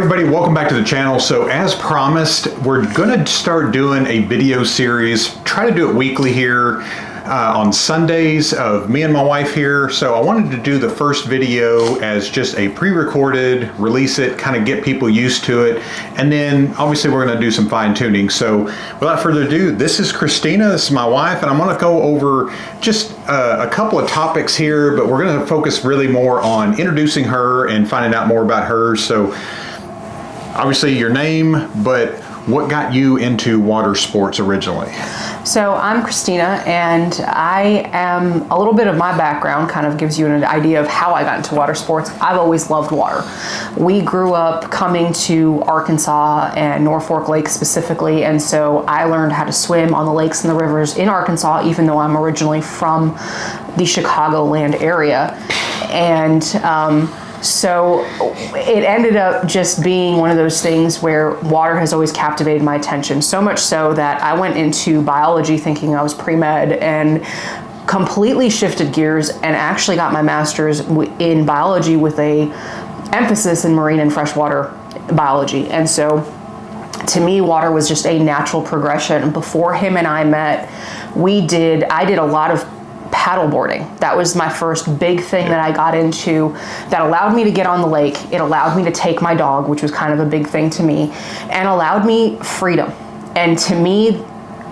everybody, welcome back to the channel. So as promised, we're gonna start doing a video series, try to do it weekly here on Sundays of me and my wife here. So I wanted to do the first video as just a pre-recorded, release it, kind of get people used to it. And then obviously we're gonna do some fine tuning. So without further ado, this is Kristina, this is my wife, and I'm gonna go over just a couple of topics here, but we're gonna focus really more on introducing her and finding out more about her. So obviously your name, but what got you into water sports originally? So I'm Kristina, and I am, a little bit of my background kind of gives you an idea of how I got into water sports. I've always loved water. We grew up coming to Arkansas and Norfolk Lake specifically, and so I learned how to swim on the lakes and the rivers in Arkansas, even though I'm originally from the Chicagoland area. And so it ended up just being one of those things where water has always captivated my attention, so much so that I went into biology thinking I was pre-med and completely shifted gears and actually got my master's in biology with a emphasis in marine and freshwater biology. And so to me, water was just a natural progression. Before him and I met, I did a lot of paddleboarding. That was my first big thing that I got into that allowed me to get on the lake. It allowed me to take my dog, which was kind of a big thing to me, and allowed me freedom. And to me,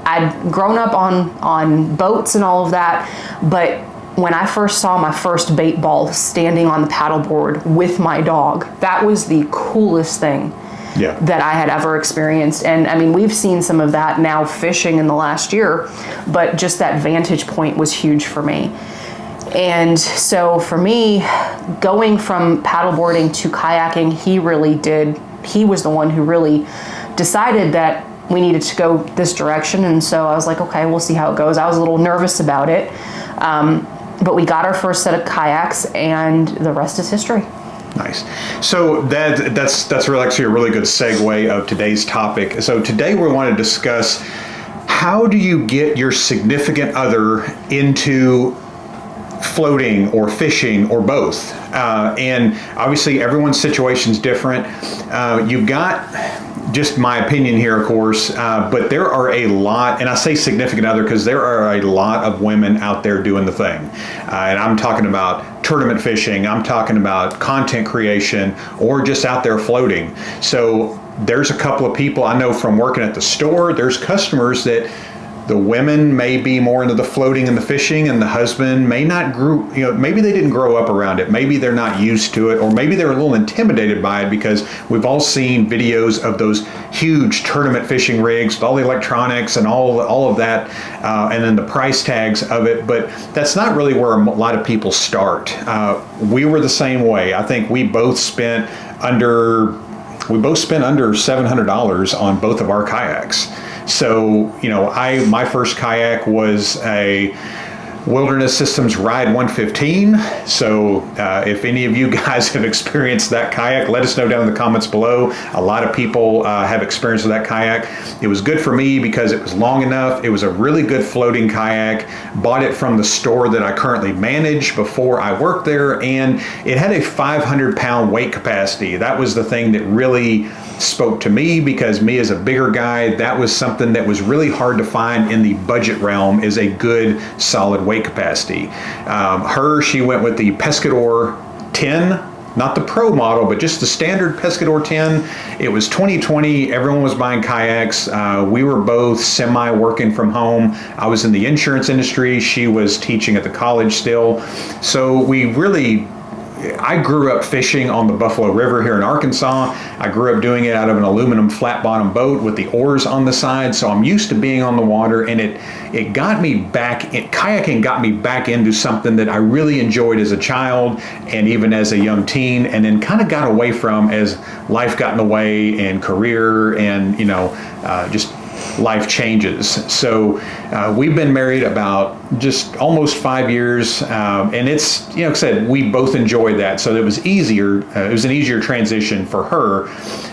I'd grown up on boats and all of that, but when I first saw my first bait ball standing on the paddleboard with my dog, that was the coolest thing that I had ever experienced. And I mean, we've seen some of that now fishing in the last year, but just that vantage point was huge for me. And so for me, going from paddleboarding to kayaking, he was the one who really decided that we needed to go this direction. And so I was like, okay, we'll see how it goes. I was a little nervous about it. But we got our first set of kayaks, and the rest is history. Nice. So that's really actually a really good segue of today's topic. So today we want to discuss, how do you get your significant other into floating or fishing or both? And obviously everyone's situation is different. You've got, just my opinion here, of course, but there are a lot, and I say significant other because there are a lot of women out there doing the thing. And I'm talking about tournament fishing, I'm talking about content creation, or just out there floating. So there's a couple of people I know from working at the store, there's customers that the women may be more into the floating and the fishing, and the husband may not maybe they didn't grow up around it. Maybe they're not used to it, or maybe they're a little intimidated by it, because we've all seen videos of those huge tournament fishing rigs with all the electronics and all of that, and then the price tags of it. But that's not really where a lot of people start. We were the same way. I think we both spent under $700 on both of our kayaks. So, my first kayak was a Wilderness Systems Ride 115. So if any of you guys have experienced that kayak, let us know down in the comments below. A lot of people have experience with that kayak. It was good for me because it was long enough. It was a really good floating kayak. Bought it from the store that I currently manage before I worked there, and it had a 500-pound weight capacity. That was the thing that really spoke to me, because me as a bigger guy, that was something that was really hard to find in the budget realm, is a good solid weight capacity. She went with the Pescador 10, not the pro model, but just the standard Pescador 10. It was 2020, everyone was buying kayaks. We were both semi working from home. I was in the insurance industry, she was teaching at the college still. So I grew up fishing on the Buffalo River here in Arkansas. I grew up doing it out of an aluminum flat bottom boat with the oars on the side. So I'm used to being on the water, and it got me back, kayaking got me back into something that I really enjoyed as a child and even as a young teen, and then kind of got away from as life got in the way, and career, and just life changes. So we've been married about just almost 5 years, and it's, like I said, we both enjoyed that. So it was easier. It was an easier transition for her.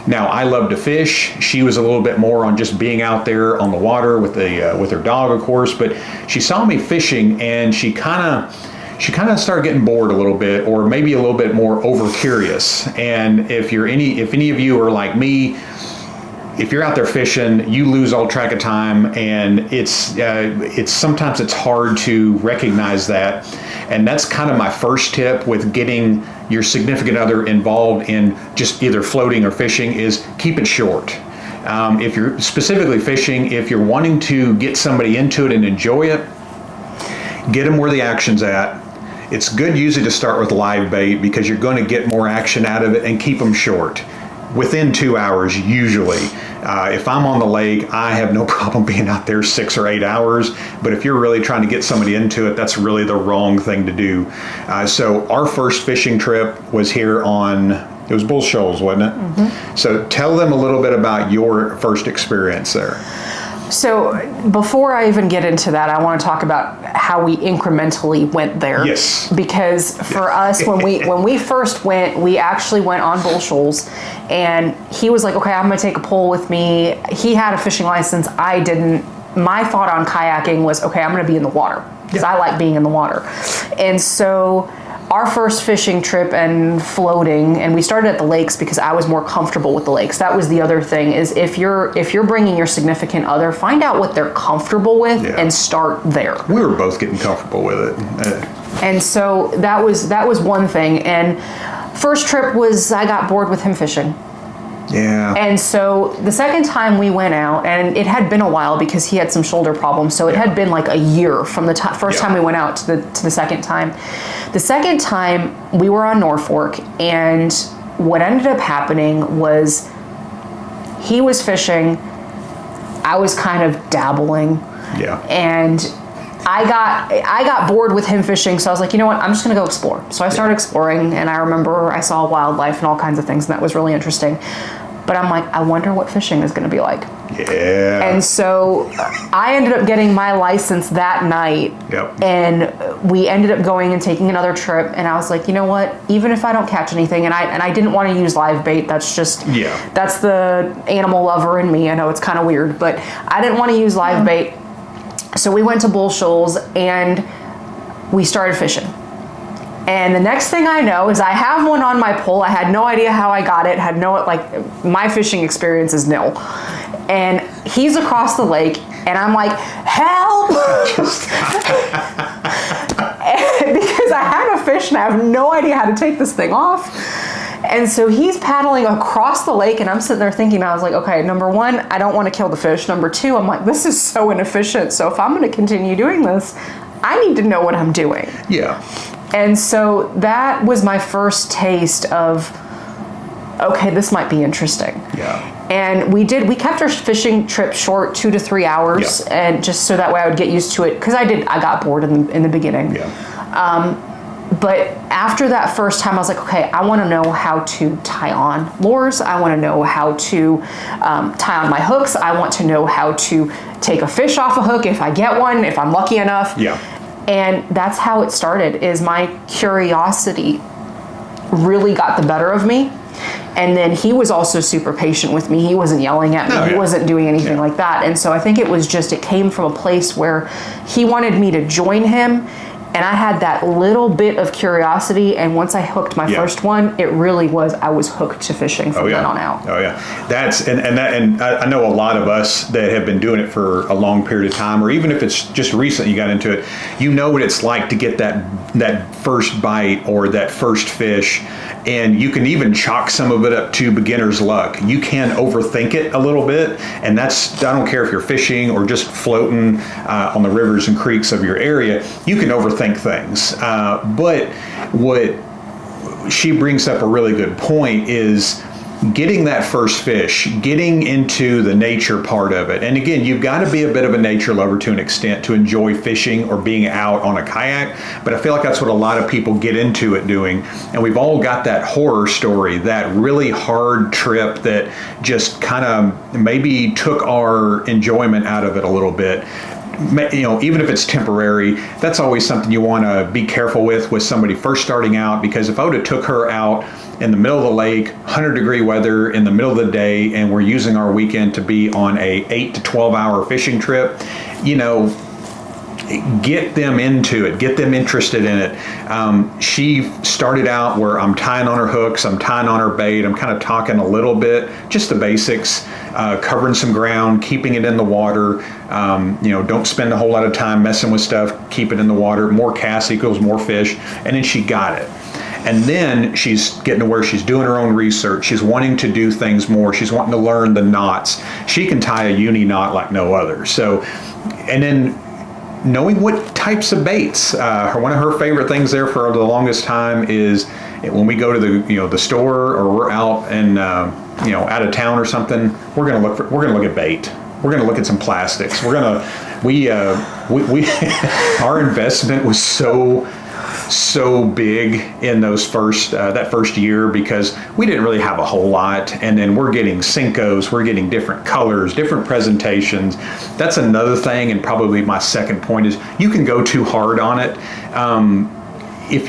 Now, I love to fish. She was a little bit more on just being out there on the water with her dog, of course. But she saw me fishing, and she kind of she kind of started getting bored a little bit, or maybe a little bit more over curious. And if any of you are like me, if you're out there fishing, you lose all track of time, and it's sometimes it's hard to recognize that. And that's kind of my first tip with getting your significant other involved in just either floating or fishing is keep it short. If you're specifically fishing, if you're wanting to get somebody into it and enjoy it, get them where the action's at. It's good usually to start with live bait because you're going to get more action out of it, and keep them short. Within 2 hours, usually. If I'm on the lake, I have no problem being out there 6 or 8 hours. But if you're really trying to get somebody into it, that's really the wrong thing to do. So our first fishing trip was here it was Bull Shoals, wasn't it? Mm-hmm. So tell them a little bit about your first experience there. So before I even get into that, I want to talk about how we incrementally went there. Yes. Because for us, when we first went, we actually went on Bull Shoals, and he was like, okay, I'm going to take a pole with me. He had a fishing license. I didn't. My thought on kayaking was, okay, I'm going to be in the water because I like being in the water. And so our first fishing trip and floating, and we started at the lakes because I was more comfortable with the lakes. That was the other thing, is if you're bringing your significant other, find out what they're comfortable with and start there. We were both getting comfortable with it. And so that was one thing. And first trip was I got bored with him fishing. Yeah. And so the second time we went out, and it had been a while because he had some shoulder problems, so it had been like a year from the first time we went out to the second time. The second time we were on Norfolk, and what ended up happening was he was fishing, I was kind of dabbling. Yeah. And I got bored with him fishing, so I was like, you know what, I'm just going to go explore. So I started exploring, and I remember I saw wildlife and all kinds of things, and that was really interesting. But I'm like, I wonder what fishing is going to be like. Yeah. And so I ended up getting my license that night. Yep. And we ended up going and taking another trip. And I was like, you know what? Even if I don't catch anything, and I didn't want to use live bait. That's just, that's the animal lover in me. I know it's kind of weird, but I didn't want to use live bait. So we went to Bull Shoals and we started fishing. And the next thing I know is I have one on my pole. I had no idea how I got it. My fishing experience is nil. And he's across the lake, and I'm like, help! Because I had a fish and I have no idea how to take this thing off. And so he's paddling across the lake, and I'm sitting there thinking, I was like, okay, number one, I don't want to kill the fish. Number two, I'm like, this is so inefficient. So if I'm going to continue doing this, I need to know what I'm doing. Yeah. And so that was my first taste of, okay, this might be interesting. Yeah. And we kept our fishing trip short, 2 to 3 hours, and just so that way I would get used to it, because I got bored in the beginning. Yeah. But after that first time, I was like, okay, I want to know how to tie on lures. I want to know how to tie on my hooks. I want to know how to take a fish off a hook if I get one, if I'm lucky enough. Yeah. And that's how it started, is my curiosity really got the better of me. And then he was also super patient with me. He wasn't yelling at me. He wasn't doing anything like that. And so I think it came from a place where he wanted me to join him. And I had that little bit of curiosity, and once I hooked my first one, it really was, I was hooked to fishing from then on out. Oh yeah, that's and I know a lot of us that have been doing it for a long period of time, or even if it's just recent you got into it, you know what it's like to get that first bite or that first fish, and you can even chalk some of it up to beginner's luck. You can overthink it a little bit, and I don't care if you're fishing or just floating on the rivers and creeks of your area, you can overthink things. But what she brings up a really good point is getting that first fish, getting into the nature part of it. And again, you've got to be a bit of a nature lover to an extent to enjoy fishing or being out on a kayak. But I feel like that's what a lot of people get into it doing. And we've all got that horror story, that really hard trip that just kind of maybe took our enjoyment out of it a little bit. You know, even if it's temporary, that's always something you want to be careful with somebody first starting out, because if I would have took her out in the middle of the lake, 100-degree weather in the middle of the day, and we're using our weekend to be on a 8 to 12 hour fishing trip, you know, get them into it, get them interested in it. She started out where I'm tying on her hooks, I'm tying on her bait, I'm kind of talking a little bit, just the basics, covering some ground, keeping it in the water. Don't spend a whole lot of time messing with stuff, keep it in the water. More casts equals more fish. And then she got it. And then she's getting to where she's doing her own research. She's wanting to do things more. She's wanting to learn the knots. She can tie a uni knot like no other. So, and then knowing what types of baits. One of her favorite things there for the longest time is when we go to the store, or we're out and out of town or something. We're gonna look at bait. We're gonna look at some plastics. We our investment was so big in those that first year, because we didn't really have a whole lot, and then we're getting Senkos, we're getting different colors, different presentations. That's another thing, and probably my second point is you can go too hard on it.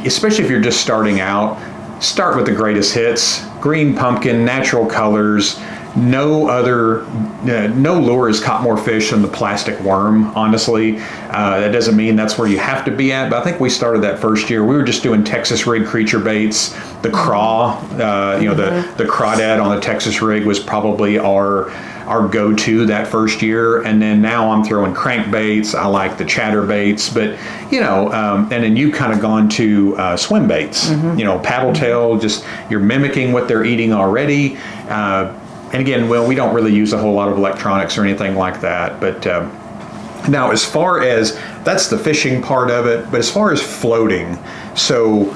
Especially if you're just starting out, start with the greatest hits: green pumpkin, natural colors. No lure has caught more fish than the plastic worm, honestly. That doesn't mean that's where you have to be at, but I think we started that first year. We were just doing Texas rig creature baits. The craw, the crawdad on the Texas rig was probably our go-to that first year. And then now I'm throwing crankbaits. I like the chatter baits, but and then you kind of gone to swim baits, paddle tail, just you're mimicking what they're eating already. And again, we don't really use a whole lot of electronics or anything like that. But now, as far as that's the fishing part of it, but as far as floating, so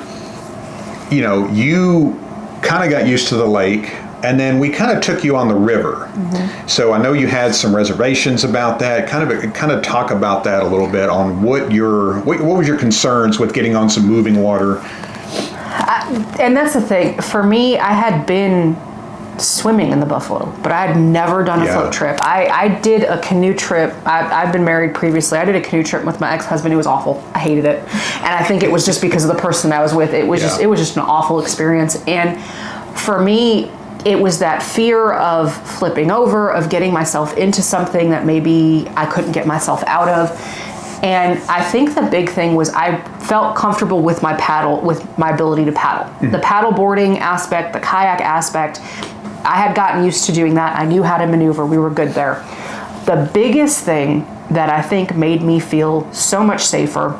you kind of got used to the lake, and then we kind of took you on the river. Mm-hmm. So I know you had some reservations about that. Kind of talk about that a little bit on what was your concerns with getting on some moving water. And that's the thing for me. I had been swimming in the Buffalo, but I had never done a float trip. I did a canoe trip. I've been married previously. I did a canoe trip with my ex-husband. It was awful. I hated it, and I think it was just because of the person I was with. It was just an awful experience. And for me, it was that fear of flipping over, of getting myself into something that maybe I couldn't get myself out of. And I think the big thing was I felt comfortable with my paddle, with my ability to paddle. Mm-hmm. The paddle boarding aspect, the kayak aspect, I had gotten used to doing that. I knew how to maneuver. We were good there. The biggest thing that I think made me feel so much safer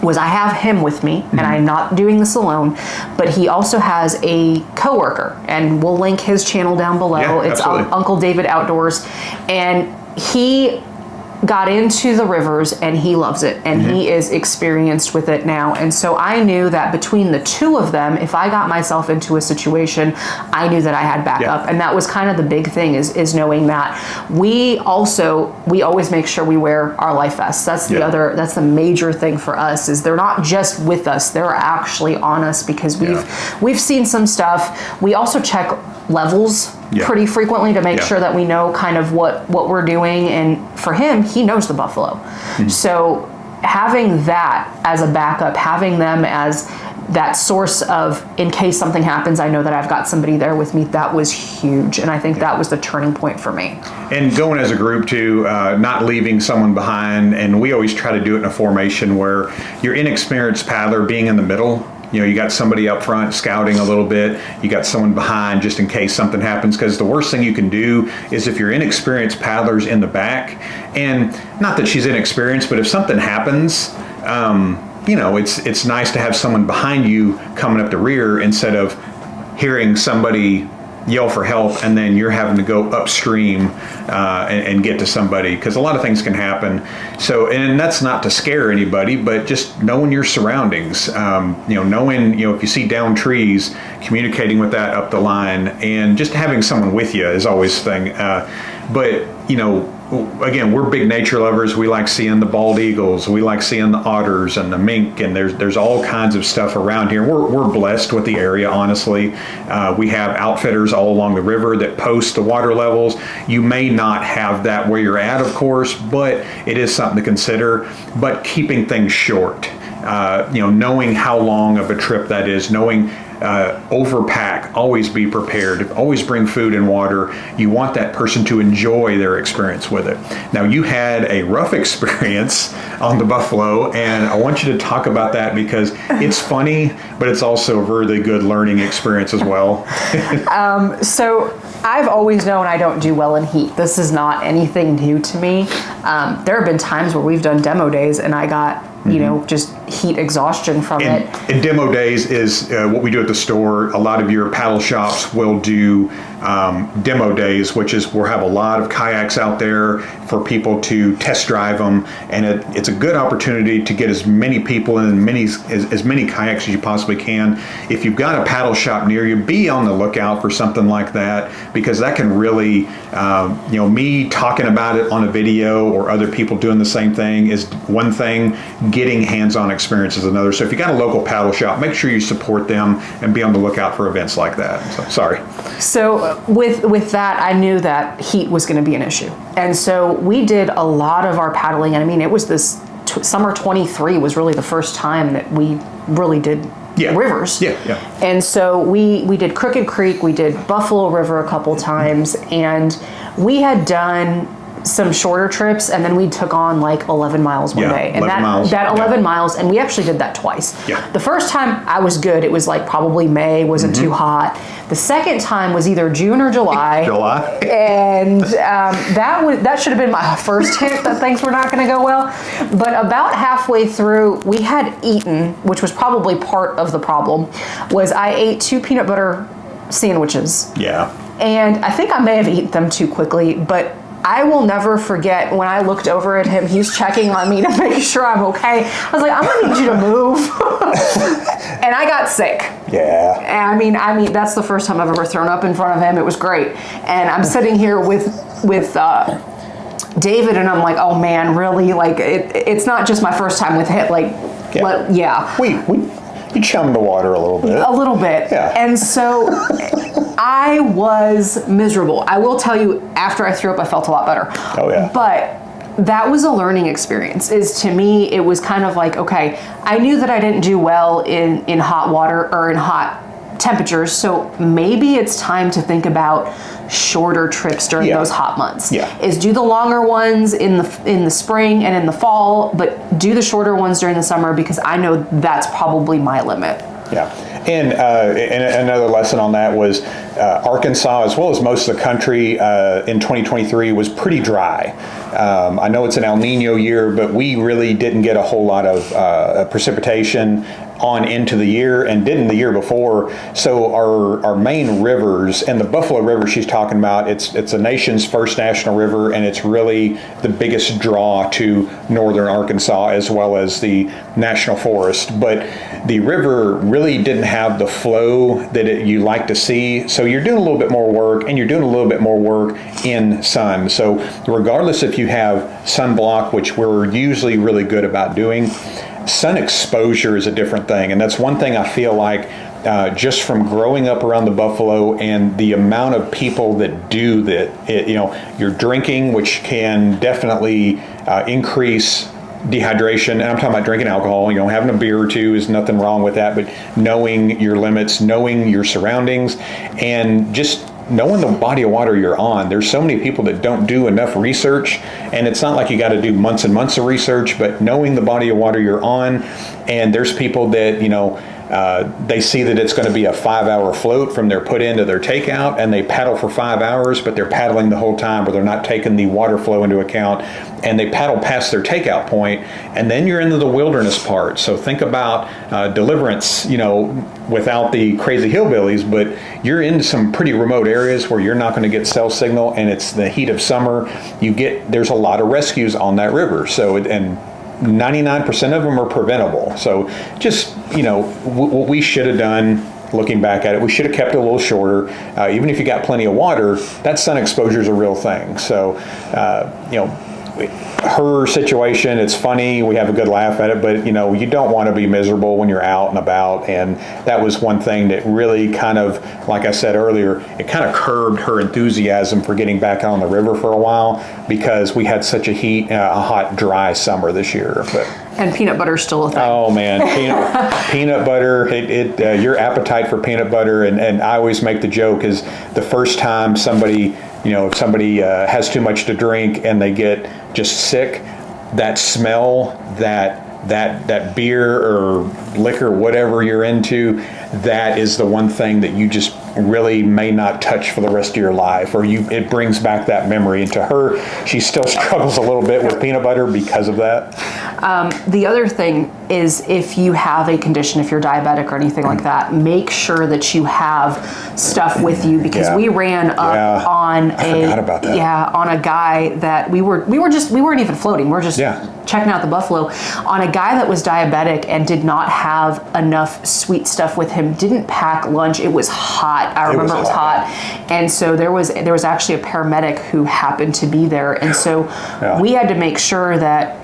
was I have him with me, and I'm not doing this alone, but he also has a coworker, and we'll link his channel down below. Yeah, it's Uncle David Outdoors, and he got into the rivers and he loves it, and he is experienced with it now. And so I knew that between the two of them, if I got myself into a situation, I knew that I had backup. And that was kind of the big thing, is knowing that we always make sure we wear our life vests. That's that's the major thing for us, is they're not just with us, they're actually on us, because we've seen some stuff. We also check levels pretty frequently to make sure that we know kind of what we're doing. And for him, he knows the Buffalo. Mm-hmm. So having that as a backup, having them as that source of, in case something happens, I know that I've got somebody there with me, that was huge. And I think that was the turning point for me. And going as a group too, not leaving someone behind. And we always try to do it in a formation where your inexperienced paddler being in the middle, you got somebody up front scouting a little bit, you got someone behind just in case something happens, because the worst thing you can do is if your inexperienced paddler's in the back, and not that she's inexperienced, but if something happens, it's nice to have someone behind you coming up the rear, instead of hearing somebody yell for help and then you're having to go upstream and get to somebody, because a lot of things can happen. So, and that's not to scare anybody, but just knowing your surroundings, knowing, if you see down trees, communicating with that up the line, and just having someone with you is always the thing. But again, we're big nature lovers. We like seeing the bald eagles. We like seeing the otters and the mink, and there's all kinds of stuff around here. We're blessed with the area, honestly. We have outfitters all along the river that post the water levels. You may not have that where you're at, of course, but it is something to consider. But keeping things short, knowing how long of a trip that is, knowing overpack, always be prepared, always bring food and water. You want that person to enjoy their experience with it. Now, you had a rough experience on the buffalo, and I want you to talk about that because it's funny, but it's also a really good learning experience as well. So I've always known I don't do well in heat. This is not anything new to me. There have been times where we've done demo days and I got, just heat exhaustion from it. And demo days is what we do at the store. A lot of your paddle shops will do demo days, which is we'll have a lot of kayaks out there for people to test drive them, and it's a good opportunity to get as many people in as many kayaks as you possibly can. If you've got a paddle shop near you, be on the lookout for something like that, because that can really, me talking about it on a video or other people doing the same thing is one thing, getting hands-on experience is another. So if you got a local paddle shop, make sure you support them and be on the lookout for events like that. So, sorry. So with that, I knew that heat was going to be an issue. And so we did a lot of our paddling. And I mean, it was this summer 23 was really the first time that we really did rivers. Yeah. And so we did Crooked Creek, we did Buffalo River a couple times, and we had done some shorter trips, and then we took on like 11 miles one day. And that 11 miles, and we actually did that twice. Yeah. The first time I was good. It was like probably May, wasn't too hot. The second time was either June or July. And that should have been my first hint that things were not going to go well. But about halfway through, we had eaten, which was probably part of the problem, was I ate 2 peanut butter sandwiches. Yeah. And I think I may have eaten them too quickly, but I will never forget when I looked over at him, he's checking on me to make sure I'm okay. I was like, I'm gonna need you to move. And I got sick. Yeah. And I mean, that's the first time I've ever thrown up in front of him. It was great. And I'm sitting here with David, and I'm like, oh man, really? Like, it's not just my first time with him. Like, We chummed the water a little bit. A little bit. Yeah. And so I was miserable. I will tell you, after I threw up, I felt a lot better. Oh, yeah. But that was a learning experience. To me, it was kind of like, okay, I knew that I didn't do well in hot water or in hot temperatures, so maybe it's time to think about shorter trips during those hot months. Is do the longer ones in the spring and in the fall, but do the shorter ones during the summer, because I know that's probably my limit. Yeah. And another lesson on that was Arkansas, as well as most of the country in 2023, was pretty dry. I know it's an El Nino year, but we really didn't get a whole lot of precipitation on into the year, and didn't the year before. So our main rivers, and the Buffalo River she's talking about, it's the nation's first national river, and it's really the biggest draw to northern Arkansas as well as the national forest. But the river really didn't have the flow that you like to see. So you're doing a little bit more work, and you're doing a little bit more work in sun. So regardless if you have sunblock, which we're usually really good about doing, sun exposure is a different thing. And that's one thing I feel like just from growing up around the Buffalo and the amount of people that do that, you're drinking, which can definitely increase dehydration. And I'm talking about drinking alcohol, having a beer or two is nothing wrong with that, but knowing your limits, knowing your surroundings, and just knowing the body of water you're on. There's so many people that don't do enough research, and it's not like you got to do months and months of research, but knowing the body of water you're on. And there's people that, they see that it's going to be a 5-hour float from their put in to their takeout, and they paddle for 5 hours, but they're paddling the whole time, or they're not taking the water flow into account, and they paddle past their takeout point, and then you're into the wilderness part. So think about Deliverance, without the crazy hillbillies, but you're in some pretty remote areas where you're not going to get cell signal, and it's the heat of summer. There's a lot of rescues on that river. So, and 99% of them are preventable. So just, what we should have done, looking back at it, we should have kept it a little shorter. Even if you got plenty of water, that sun exposure is a real thing. So, her situation, it's funny, we have a good laugh at it, but you don't want to be miserable when you're out and about, and that was one thing that really kind of, like I said earlier, it kind of curbed her enthusiasm for getting back out on the river for a while, because we had such a hot, dry summer this year. And peanut butter is still a thing. Oh man, peanut butter, your appetite for peanut butter, and I always make the joke is the first time somebody, if somebody has too much to drink and they get just sick, that smell, that beer or liquor, whatever you're into, that is the one thing that you just really may not touch for the rest of your life, or it brings back that memory. And to her, she still struggles a little bit with peanut butter because of that. The other thing is, if you have a condition, if you're diabetic or anything like that, make sure that you have stuff with you, because we ran up on on a guy that we weren't even floating. We're just checking out the buffalo, on a guy that was diabetic and did not have enough sweet stuff with him, didn't pack lunch. It was hot. I remember it was hot. And so there was actually a paramedic who happened to be there. And so we had to make sure that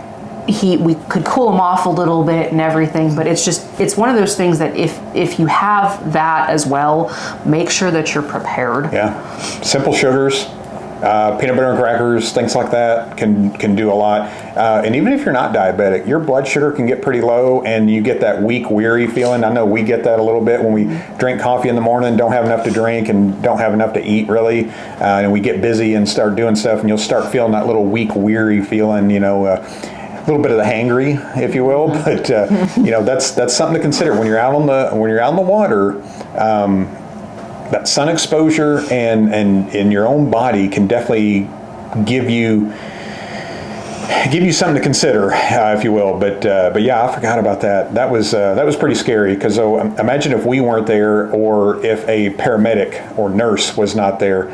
we could cool him off a little bit and everything, but it's one of those things that if you have that as well, make sure that you're prepared. Simple sugars, peanut butter and crackers, things like that can do a lot. And even if you're not diabetic, your blood sugar can get pretty low, and you get that weak, weary feeling. I know we get that a little bit when we drink coffee in the morning, don't have enough to drink and don't have enough to eat really, and we get busy and start doing stuff, and you'll start feeling that little weak, weary feeling, a little bit of the hangry, if you will, but that's something to consider when you're out on the water. That sun exposure and in your own body can definitely give you something to consider, if you will. But I forgot about that. That was pretty scary, because imagine if we weren't there, or if a paramedic or nurse was not there.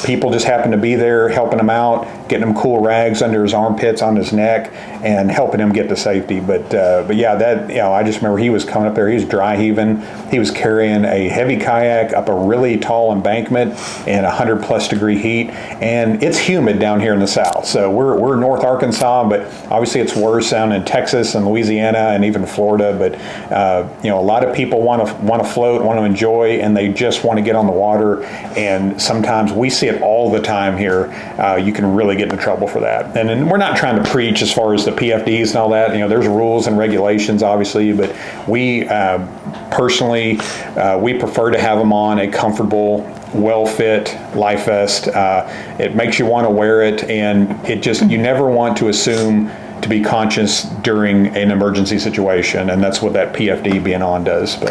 People just happened to be there helping him out, getting him cool rags under his armpits, on his neck, and helping him get to safety. But I just remember he was coming up there, he was dry heaving, he was carrying a heavy kayak up a really tall embankment in 100+ degree heat, and it's humid down here in the south. So we're North Arkansas, but obviously it's worse down in Texas and Louisiana and even Florida. But a lot of people want to float, want to enjoy, and they just want to get on the water, and sometimes we see it all the time here. You can really get into trouble for that. And we're not trying to preach as far as the PFDs and all that. There's rules and regulations, obviously, but we personally, we prefer to have them on a comfortable, well-fit life vest. It makes you want to wear it, and you never want to assume to be conscious during an emergency situation, and that's what that PFD being on does.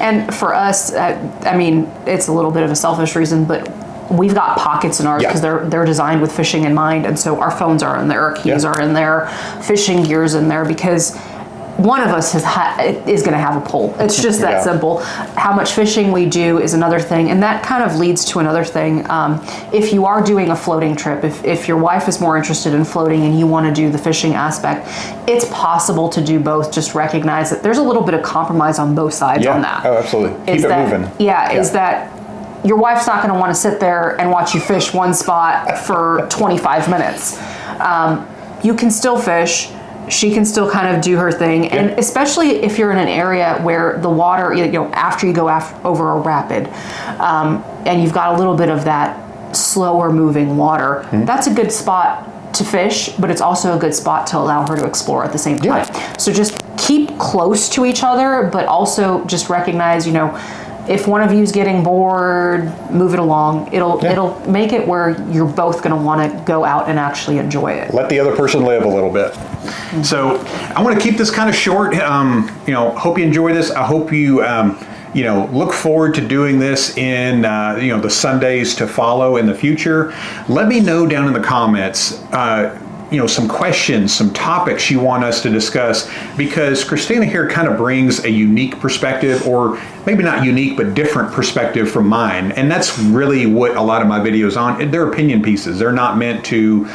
And for us, it's a little bit of a selfish reason, but we've got pockets in ours because they're designed with fishing in mind, and so our phones are in there, our keys are in there, fishing gear's in there, because one of us is going to have a pole. It's just that simple. How much fishing we do is another thing, and that kind of leads to another thing. If you are doing a floating trip, if your wife is more interested in floating and you want to do the fishing aspect, it's possible to do both. Just recognize that there's a little bit of compromise on both sides on that. Oh, absolutely. Keep it moving. Is that your wife's not going to want to sit there and watch you fish one spot for 25 minutes. You can still fish. She can still kind of do her thing. And especially if you're in an area where the water, after you go over a rapid, and you've got a little bit of that slower moving water, that's a good spot to fish, but it's also a good spot to allow her to explore at the same time. So just keep close to each other, but also just recognize, if one of you's getting bored, move it along. It'll make it where you're both going to want to go out and actually enjoy it. Let the other person live a little bit. So I want to keep this kind of short. Hope you enjoy this. I hope you look forward to doing this in the Sundays to follow in the future. Let me know down in the comments. Some questions, some topics you want us to discuss, because Kristina here kind of brings a unique perspective, or maybe not unique, but different perspective from mine. And that's really what a lot of my videos on. They're opinion pieces. They're not meant to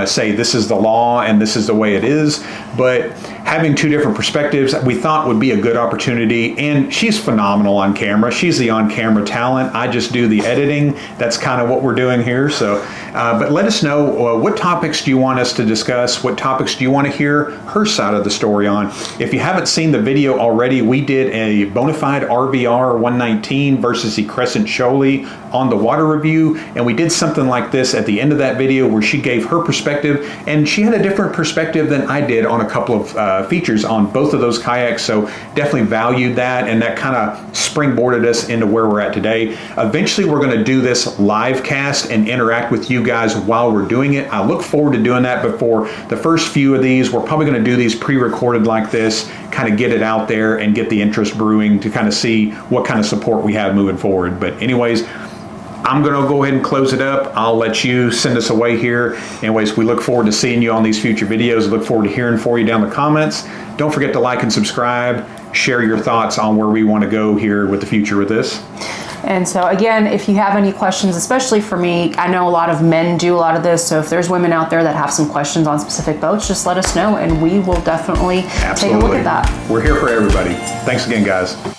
say this is the law and this is the way it is, but having two different perspectives we thought would be a good opportunity. And she's phenomenal on camera. She's the on-camera talent. I just do the editing. That's kind of what we're doing here. So, but let us know what topics do you want us to discuss? What topics do you want to hear her side of the story on? If you haven't seen the video already, we did a Bonafide RVR 119 versus the Crescent Choly on the water review, and we did something like this at the end of that video where she gave her perspective, and she had a different perspective than I did on a couple of features on both of those kayaks, so definitely valued that, and that kind of springboarded us into where we're at today. Eventually we're going to do this live cast and interact with you guys while we're doing it. I look forward to doing that, but for the first few of these, we're probably going to do these pre-recorded like this, kind of get it out there and get the interest brewing to kind of see what kind of support we have moving forward. But anyways, I'm going to go ahead and close it up. I'll let you send us away here. Anyways, we look forward to seeing you on these future videos. Look forward to hearing for you down in the comments. Don't forget to like and subscribe. Share your thoughts on where we want to go here with the future with this. And so again, if you have any questions, especially for me, I know a lot of men do a lot of this, so if there's women out there that have some questions on specific boats, just let us know and we will definitely take a look at that. We're here for everybody. Thanks again, guys.